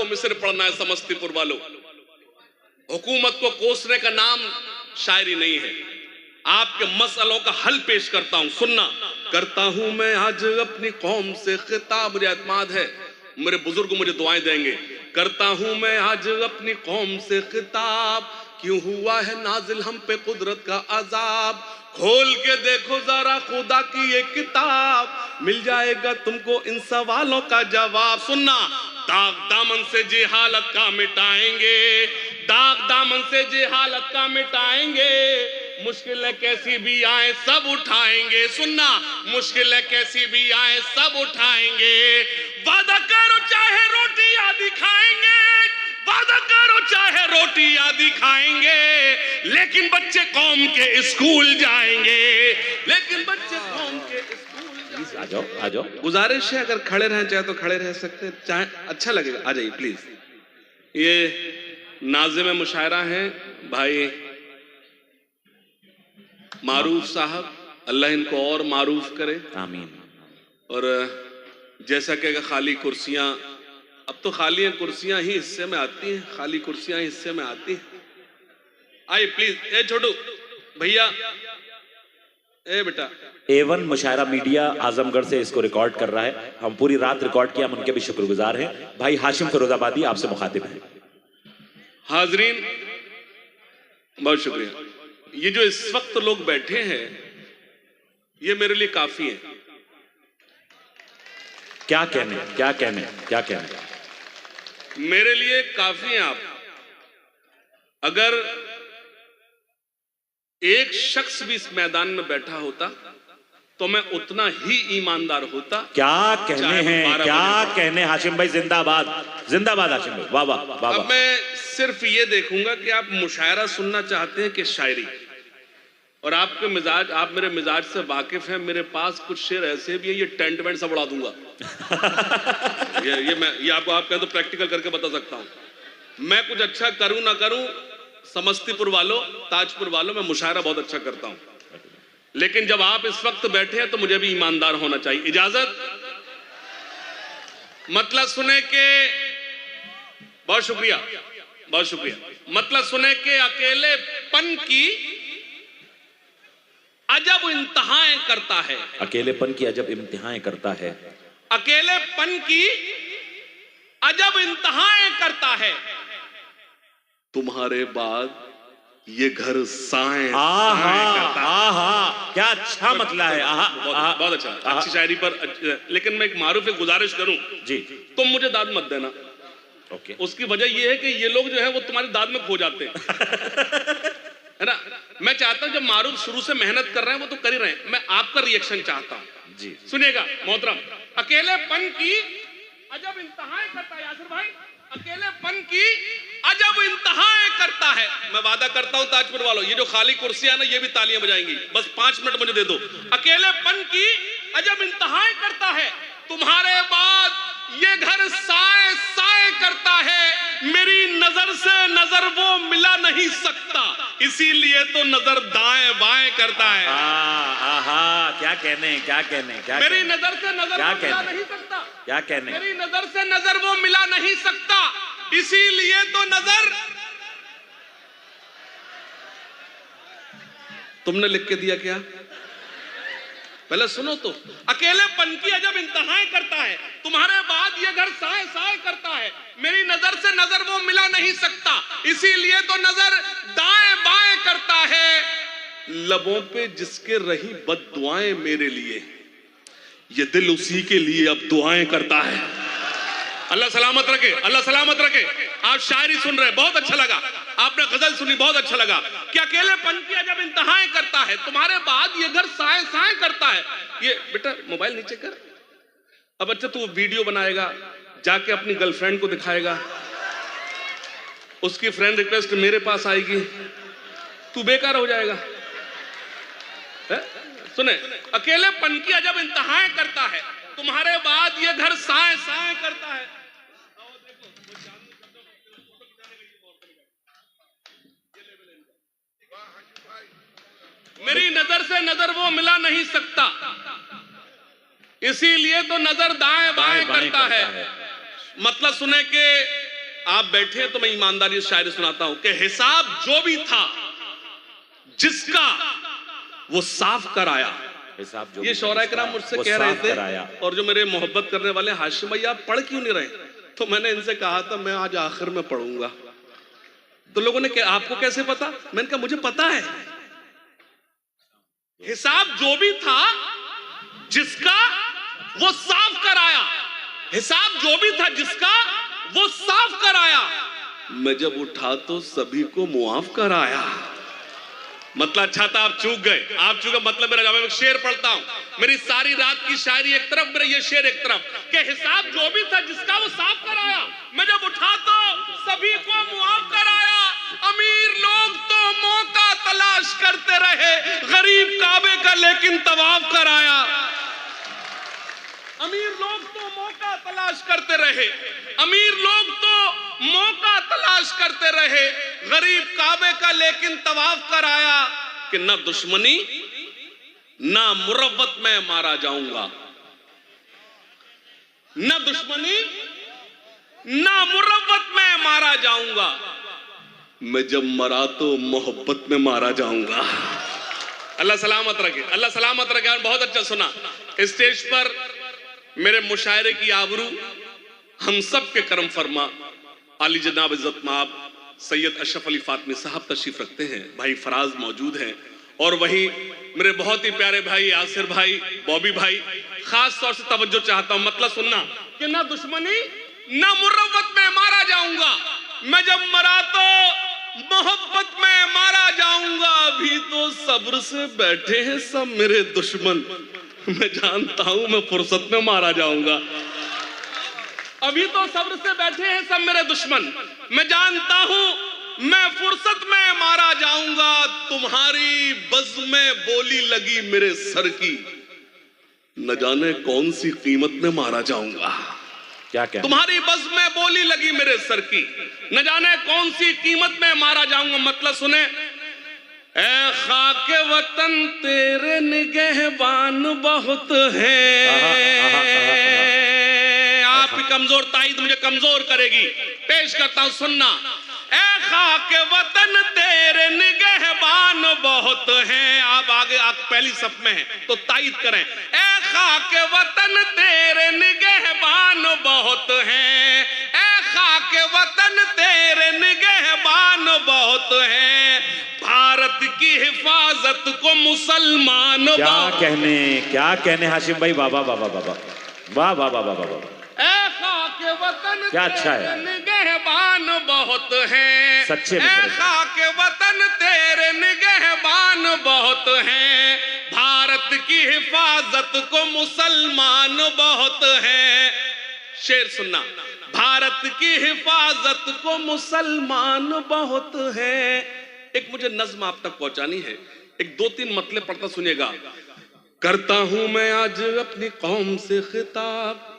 दो मिस्र पढ़ना है समस्तीपुर वालों। हुकूमत को कोसने का नाम शायरी नहीं है। आपके मसलों का हल पेश करता हूं, सुनना। करता हूं मैं आज अपनी कौम से खिताब, मुझे एतमाद है मेरे बुजुर्ग मुझे दुआएं देंगे। करता हूं मैं आज अपनी कौम से खिताब, क्यों हुआ है नाजिल हम पे कुदरत का अजाब। खोल के देखो जरा खुदा की ये किताब, मिल जाएगा तुमको इन सवालों का जवाब। सुनना, दाग दामन से जी हालत का मिटाएंगे, दाग दामन से जी हालत का मिटाएंगे। मुश्किलें कैसी भी आए सब उठाएंगे। सुनना, मुश्किलें कैसी भी आए सब उठाएंगे। वादा करो चाहे रोटी आदि खाएंगे, वादा करो चाहे रोटी आदि खाएंगे, लेकिन बच्चे कौम के स्कूल जाएंगे, लेकिन बच्चे कौम के स्कूल। आ जाओ आ जाओ। गुजारिश है अगर खड़े रहें चाहे तो खड़े रह सकते हैं, चाहे अच्छा लगेगा आ जाइए प्लीज। ये नाज़िम मुशायरा है भाई मारूफ साहब, अल्लाह इनको और मारूफ करे, आमीन। और जैसा कि खाली कुर्सियां, अब तो खाली कुर्सियां ही हिस्से में आती हैं, खाली कुर्सियां ही हिस्से में आती हैं। आइए प्लीज। ए छोटू भैया, ए बेटा। A1 मुशायरा मीडिया आजमगढ़ से इसको रिकॉर्ड कर रहा है, हम पूरी रात रिकॉर्ड किया, हम उनके भी शुक्रगुजार हैं। भाई हाशिम फिरोजाबादी आपसे मुखातिब है। हाजरीन बहुत शुक्रिया। ये जो इस वक्त लोग बैठे हैं ये मेरे लिए काफी है। क्या कहने क्या कहने क्या कहने, मेरे लिए काफी है आप। अगर एक शख्स भी इस मैदान में बैठा होता तो मैं उतना ही ईमानदार होता। क्या कहने हैं, क्या कहने। हाशिम भाई जिंदाबाद, जिंदाबाद हाशिम भाई, वाह वाह वाह। अब मैं सिर्फ ये देखूंगा कि आप मुशायरा सुनना चाहते हैं कि शायरी, और आपके मिजाज, आप मेरे मिजाज से वाकिफ हैं। मेरे पास कुछ शेर ऐसे भी है, ये टेंट वेंट सब उड़ा दूंगा। ये आपको आप कहें तो प्रैक्टिकल करके बता सकता हूं। मैं कुछ अच्छा करूं ना करूं, समस्तीपुर वालों, ताजपुर वालों, मैं मुशायरा बहुत अच्छा करता हूं, लेकिन जब आप इस वक्त बैठे हैं तो मुझे भी ईमानदार होना चाहिए। इजाजत, मतलब सुने के, बहुत शुक्रिया बहुत शुक्रिया। मतलब सुने के अकेलेपन की अजब इम्तिहान करता है, अकेलेपन की अजब इम्तिहान करता है, अकेलेपन की अजब इम्तिहान करता है। तुम्हारे बाद ये घर साएं करता है। आहा, क्या अच्छा मतलब है। बहुत अच्छा, अच्छी शायरी पर। लेकिन मैं एक मारूफ एक गुजारिश करूं जी, तुम मुझे दाद मत देना। ओके। उसकी वजह ये है कि ये लोग जो है वो तुम्हारी दाद में खो जाते हैं, है ना। मैं चाहता हूं जब मारूफ शुरू से मेहनत कर रहे हैं वो तो कर ही रहे हैं, मैं आपका रिएक्शन चाहता हूं जी। सुनिएगा मोहतरम। अकेलेपन की अजब इंतहाएं करता है यासिर भाई, अकेलेपन की अजब इंतहाएं करता है। मैं वादा करता हूं ताजपुर वालों, ये जो खाली कुर्सियां ना ये भी तालियां बजाएंगी, बस 5 मिनट मुझे दे दो। अकेलेपन की अजब इंतहाएं करता है, तुम्हारे बाद ये घर साए साए करता है। मेरी नजर से नजर वो मिला नहीं सकता, इसीलिए तो नजर दाएं बाएं करता है। क्या कहने क्या कहने क्या मेरी नजर से नजर क्या वो मिला कहने? नहीं सकता, क्या कहने, मेरी नजर से नजर वो मिला नहीं सकता, इसीलिए तो नजर। तुमने लिख के दिया क्या? पहले सुनो तो। अकेलेपन की अजब इंतहाएं करता है, तुम्हारे बाद ये घर साए साए करता है। मेरी नजर से नजर वो मिला नहीं सकता, इसीलिए तो नजर दाएं बाएं करता है। लबों पे जिसके रही बद्दुआएं मेरे लिए, ये दिल उसी के लिए अब दुआएं करता है। अल्लाह सलामत रखे, अल्लाह सलामत रखे। आप शायरी सुन रहे, बहुत अच्छा लगा। आपने गजल सुनी, बहुत अच्छा लगा। कि अकेलेपन की अजब इंतहाएं करता है, तुम्हारे बाद ये घर साए साए करता है। ये बेटा मोबाइल नीचे कर। अब अच्छा तू वीडियो बनाएगा, जाके अपनी गर्लफ्रेंड को दिखाएगा, उसकी फ्रेंड रिक्वेस्ट मेरे पास आएगी, तू बेकार हो जाएगा। सुने, अकेलेपन की अजब इंतहाएं करता है, तुम्हारे बाद ये घर साए साए करता है। मेरी नजर से नजर वो मिला नहीं सकता, इसीलिए तो नजर दाएं बाएं करता है। मतलब सुने के आप बैठे हैं तो मैं ईमानदारी से शायरी सुनाता हूं कि हिसाब जो भी था जिसका वो साफ कर आया। हिसाब जो ये शौरा कराम मुझसे कह रहे थे, और जो मेरे मोहब्बत करने वाले हाशिम भैया, आप पढ़ क्यों नहीं रहे? तो मैंने इनसे कहा था मैं आज आखिर में पढ़ूंगा। तो लोगों ने कहा आपको कैसे पता? मैंने कहा मुझे पता है। हिसाब जो भी था जिसका वो साफ कर आया। हिसाब जो भी था जिसका वो साफ कर आया। मैं जब उठा तो सभी को मुआफ कर आया। मतलब अच्छा था, आप चूक गए, आप चूक गए। मतलब मेरा मैं शेर पढ़ता हूं, मेरी सारी रात की शायरी एक तरफ, मेरा ये शेर एक तरफ, कि हिसाब जो भी था जिसका वो साफ कर आया। मैं जब उठा तो सभी को मुआफ कर आया। अमीर लोग तो मौका तलाश करते रहे, गरीब काबे का लेकिन तवाफ कर आया। अमीर लोग तो मौका तलाश करते रहे, अमीर लोग तो मौका तलाश करते रहे, गरीब काबे का लेकिन तवाफ कर आया। कि ना दुश्मनी ना मुरव्वत में मारा जाऊंगा, ना दुश्मनी ना मुरव्वत में मारा जाऊंगा, मैं जब मरा तो मोहब्बत में मारा जाऊंगा। अल्लाह सलामत रखे, अल्लाह सलामत रखे। बहुत अच्छा सुना। स्टेज पर मेरे मुशायरे की आबरू हम सब के करम फरमा आली जनाब इज्जत माब सैयद अशरफ अली फातमी साहब तशरीफ रखते हैं, भाई फराज मौजूद हैं, और वहीं मेरे बहुत ही प्यारे भाई यासिर भाई, बॉबी भाई। खास तौर से तवज्जो चाहता हूं, मतलब सुनना, कि ना दुश्मनी ना मुरव्वत में मारा जाऊंगा, मैं जब मरा तो मोहब्बत में मारा जाऊंगा। अभी तो सब्र से बैठे हैं सब मेरे दुश्मन, मैं जानता हूं मैं फुर्सत में मारा जाऊंगा। अभी तो सब्र से बैठे हैं सब मेरे दुश्मन, मैं जानता हूं मैं फुर्सत में मारा जाऊंगा। तुम्हारी बज़्म में बोली लगी मेरे सर की, न जाने कौन सी कीमत में मारा जाऊंगा। क्या क्या? तुम्हारी बज़्म में बोली लगी मेरे सर की, न जाने कौन सी कीमत में मारा जाऊंगा। मतलब सुने, ए खाके वतन तेरे निगहबान बहुत हैं। आपकी कमजोर ताईद मुझे कमजोर करेगी, पेश करता हूं, सुनना। ए खाके वतन तेरे निगहबान बहुत हैं। आप आगे आप पहली सफ में हैं तो ताईद करें। ए खाके वतन तेरे निगहबान बहुत हैं, ए खाके वतन तेरे निगहबान बहुत हैं। भारत की हिफाजत को मुसलमान क्या कहने हाशिम भाई, वाह वाह वाह वाह वाह वाह वाह वाह वाह वाह। के वतन क्या अच्छा है, निगहबान बहुत हैं, सच्चे के वतन तेरे निगहबान बहुत हैं। भारत की हिफाजत को मुसलमान बहुत हैं। शेर सुनना, भारत की हिफाजत को मुसलमान बहुत हैं। एक मुझे नज्म आप तक पहुंचानी है, एक दो तीन मतलब पढ़ता सुनिएगा। करता हूं मैं आज अपनी कौम से खिताब,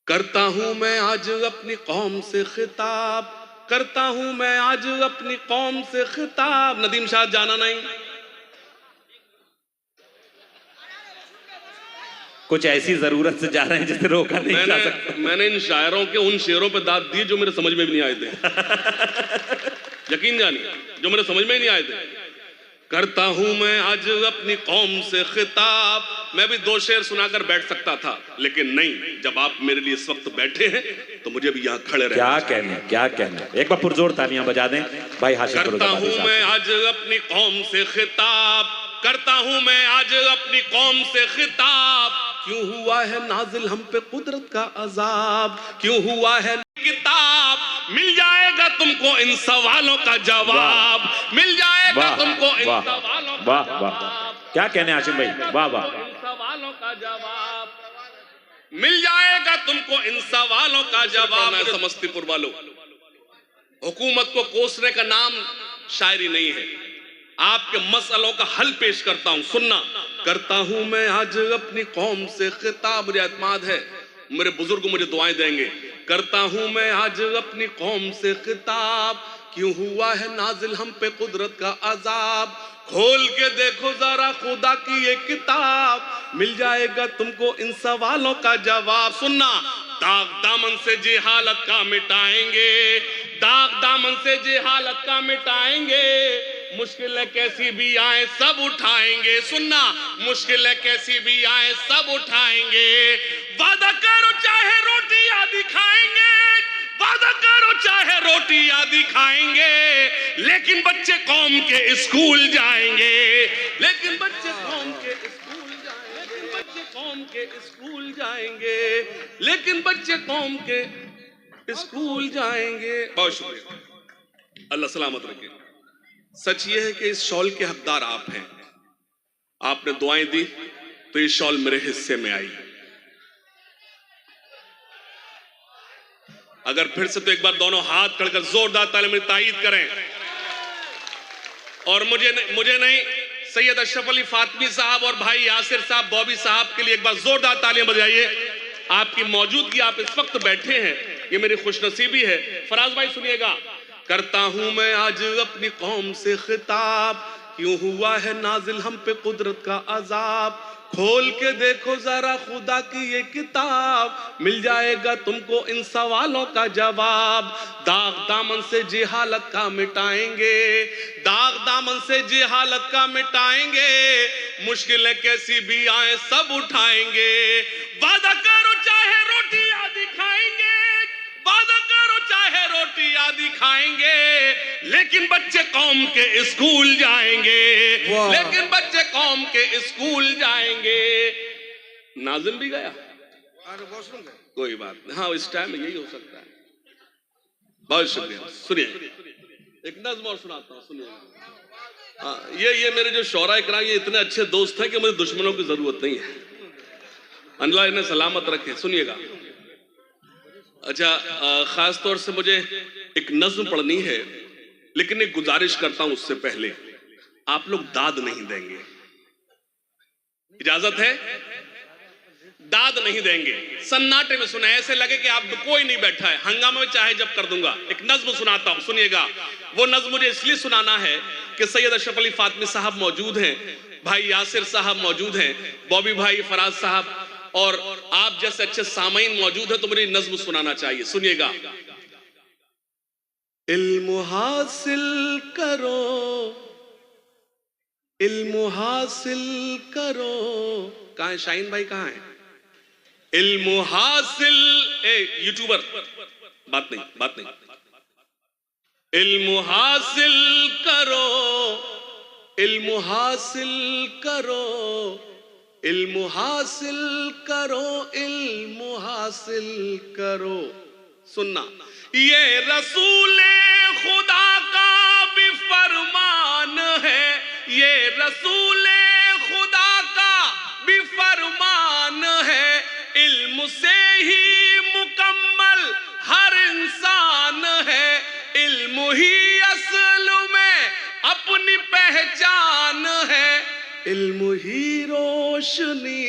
करता हूं मैं आज अपनी कौम से खिताब, करता हूं मैं आज अपनी कौम से खिताब। नदीम शाह जाना नहीं, कुछ ऐसी जरूरत से जा रहे हैं जिसे रोका नहीं जा सकता। मैंने इन शायरों के उन शेरों पे दाद दी जो मेरे समझ में भी नहीं आए थे। यकीन जानिए, जो मेरे समझ में ही नहीं आए थे। करता हूं मैं आज अपनी कौम से खिताब। मैं भी दो शेर सुनाकर बैठ सकता था, लेकिन नहीं, जब आप मेरे लिए इस वक्त बैठे हैं तो मुझे भी यहाँ खड़े रहना। क्या कहने, एक बार पुरजोर तालियां बजा दें भाई हाशिम। करता हूं मैं आज अपनी कौम से खिताब, करता हूं मैं आज अपनी कौम से खिताब। क्यों हुआ है नाजिल हम पे कुदरत का अजाब, क्यों हुआ है किताब, मिल जाएगा तुमको इन सवालों का जवाब, मिल जाएगा तुमको इन सवालों का जवाब। क्या कहने हाशिम भाई, वाह वाह। इन सवालों का जवाब मिल जाएगा तुमको, इन सवालों का जवाब। समस्तीपुर वालों, हुकूमत को कोसने का नाम शायरी नहीं है, आपके मसलों का हल पेश करता हूं, सुनना। करता हूं मैं आज अपनी कौम से खिताब, मुझे एतमाद है मेरे बुजुर्ग मुझे दुआएं देंगे। करता हूं मैं आज अपनी कौम से खिताब, क्यों हुआ है नाजिल हम पे कुदरत का अजाब। खोल के देखो जरा खुदा की ये किताब, मिल जाएगा तुमको इन सवालों का जवाब। सुनना, दाग दामन से जेहालत का मिटाएंगे, दाग दामन से जेहालत का मिटाएंगे, मुश्किलें कैसी भी आए सब उठाएंगे। सुनना, मुश्किलें कैसी भी आए सब उठाएंगे। वादा करो चाहे रोटी आदि खाएंगे, वादा करो चाहे रोटी आदि खाएंगे, लेकिन बच्चे कौम के स्कूल जाएंगे, लेकिन बच्चे कौम के स्कूल जाएंगे, लेकिन बच्चे कौम के स्कूल जाएंगे, लेकिन बच्चे कौम के स्कूल जाएंगे। बहुत शुक्रिया, अल्लाह सलामत रखे। सच ये है कि इस शॉल के हकदार आप हैं। आपने दुआएं दी तो ये शॉल मेरे हिस्से में आई। अगर फिर से तो एक बार दोनों हाथ खड़कर जोरदार ताली में तायीद करें। और मुझे नहीं, सैयद अशरफ अली फातमी साहब और भाई यासिर साहब बॉबी साहब के लिए एक बार जोरदार तालियां बजाइए। आपकी मौजूदगी, आप इस वक्त बैठे हैं, ये मेरी खुशनसीबी है। फराज भाई सुनिएगा। करता हूं मैं आज अपनी कौम से खिताब, क्यों हुआ है नाजिल हम पे कुदरत का अजाब, खोल के देखो जरा खुदा की ये किताब, मिल जाएगा तुमको इन सवालों का जवाब। दाग दामन से जेहालत का मिटाएंगे, दाग दामन से जेहालत का मिटाएंगे, मुश्किलें कैसी भी आए सब उठाएंगे। वादा करो चाहे रोटी आदि खाएंगे, वादा करो चाहे रोटी आदि खाएंगे, लेकिन बच्चे कौम के स्कूल जाएंगे, लेकिन बच्चे कौम के स्कूल जाएंगे। नाज़िम भी गया, कोई बात नहीं, हाँ इस टाइम में यही हो सकता है। बहुत शुक्रिया। सुनिए एक नज़्म और सुनाता हूँ, सुनिए। हाँ, ये मेरे जो शौरा इकराम, ये इतने अच्छे दोस्त हैं कि मुझे दुश्मनों की जरूरत नहीं है। अल्लाह इन्हें सलामत रखे। सुनिएगा। अच्छा, खास तौर से मुझे एक नज्म पढ़नी है, लेकिन एक गुजारिश करता हूं उससे पहले, आप लोग दाद नहीं देंगे, इजाजत है? दाद नहीं देंगे, सन्नाटे में सुना, ऐसे लगे कि आप कोई नहीं बैठा है, हंगामा में चाहे जब कर दूंगा। एक नज्म सुनाता हूं, सुनिएगा। वो नज्म मुझे इसलिए सुनाना है कि सैयद अशरफ अली फातमी साहब मौजूद हैं, भाई यासिर साहब मौजूद हैं, बॉबी भाई, फराज साहब और आप जैसे अच्छे सामाइन मौजूद है, तो मुझे नज्म सुनाना चाहिए। सुनिएगा। इल्म हासिल करो, इल्म हासिल करो। कहां है शाहीन भाई, कहां है? इल्म हासिल, यूट्यूबर, बात नहीं। इल्म हासिल करो, इल्म हासिल करो, इल्म हासिल करो, इल्म हासिल करो। सुनना, ये रसूले खुदा का भी फरमान है, ये रसूले खुदा का भी फरमान है, इल्म से ही मुकम्मल हर इंसान है, इल्म ही असल में अपनी पहचान है, इल्म ही रोशनी,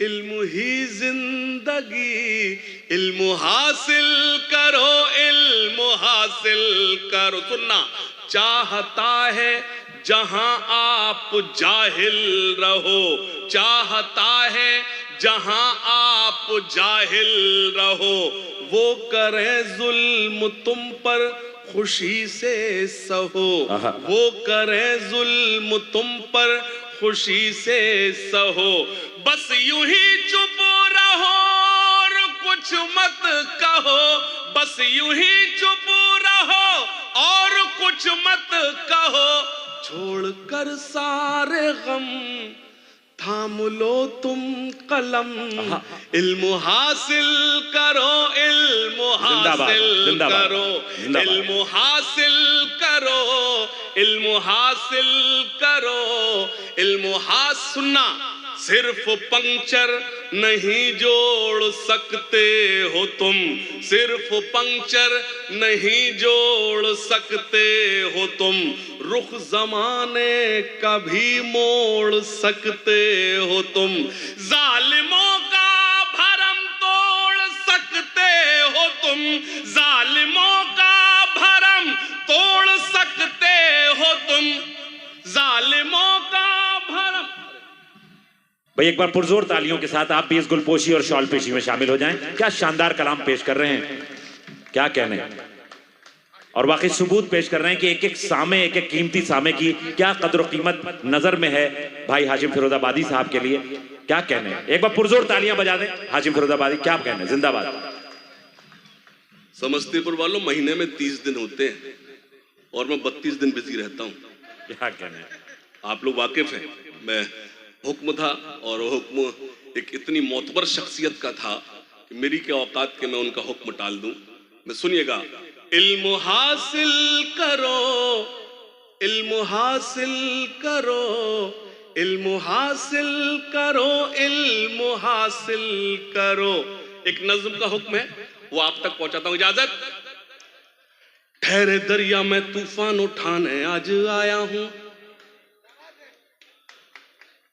इल्म ही जिंदगी, इल्म हासिल करो, इल्म हासिल करो। सुनना, चाहता है जहां आप जाहिल रहो, चाहता है जहां आप जाहिल रहो, वो करे जुल्म तुम पर खुशी से सहो, वो करे जुल्म तुम पर खुशी से सहो, बस यूं ही चुप रहो और कुछ मत कहो, बस यूं ही चुप रहो और कुछ मत कहो, छोड़कर सारे गम थाम लो तुम कलम, इल्म हासिल करो, इल्म हासिल करो, इल्म हासिल करो, इल्म हासिल करो, इल्म हासिल। सुनना, सिर्फ पंक्चर नहीं जोड़ सकते हो तुम, सिर्फ पंक्चर नहीं जोड़ सकते हो तुम, रुख जमाने का भी मोड़ सकते हो तुम, जालिमों का भरम तोड़ सकते हो तुम, जालिमों का भरम तोड़ सकते हो तुम, जालिमों का भरम। भाई एक बार पुरजोर तालियों के साथ आप भी इस गुलपोशी और शॉल पेशी में शामिल हो जाएं। क्या शानदार कलाम पेश कर रहे हैं, क्या कहने, और वाकई सबूत पेश कर रहे हैं कि एक एक सामे, एक एक कीमती सामे की क्या कद्र कीमत नजर में है भाई हाशिम फिरोजाबादी साहब के लिए। क्या कहने, एक बार पुरजोर तालियां बजा दें हाशिम फिरोजाबादी, क्या कहने, जिंदाबाद। समस्तीपुर वालों, महीने में 30 दिन होते हैं और मैं 32 दिन बिजी रहता हूं। क्या कहने, आप लोग वाकिफ हैं, मैं हुक्म था और वो हुक्म एक इतनी मोतबर शख्सियत का था कि मेरी क्या औकात के मैं उनका हुक्म टाल दूं। मैं सुनिएगा, इल्म हासिल करो, इल्म हासिल करो, इल्म हासिल करो, इल्म हासिल करो। एक नज्म का हुक्म है, वो आप तक पहुंचाता हूं। इजाजत। ठहरे दरिया में तूफान उठाने आज आया हूं,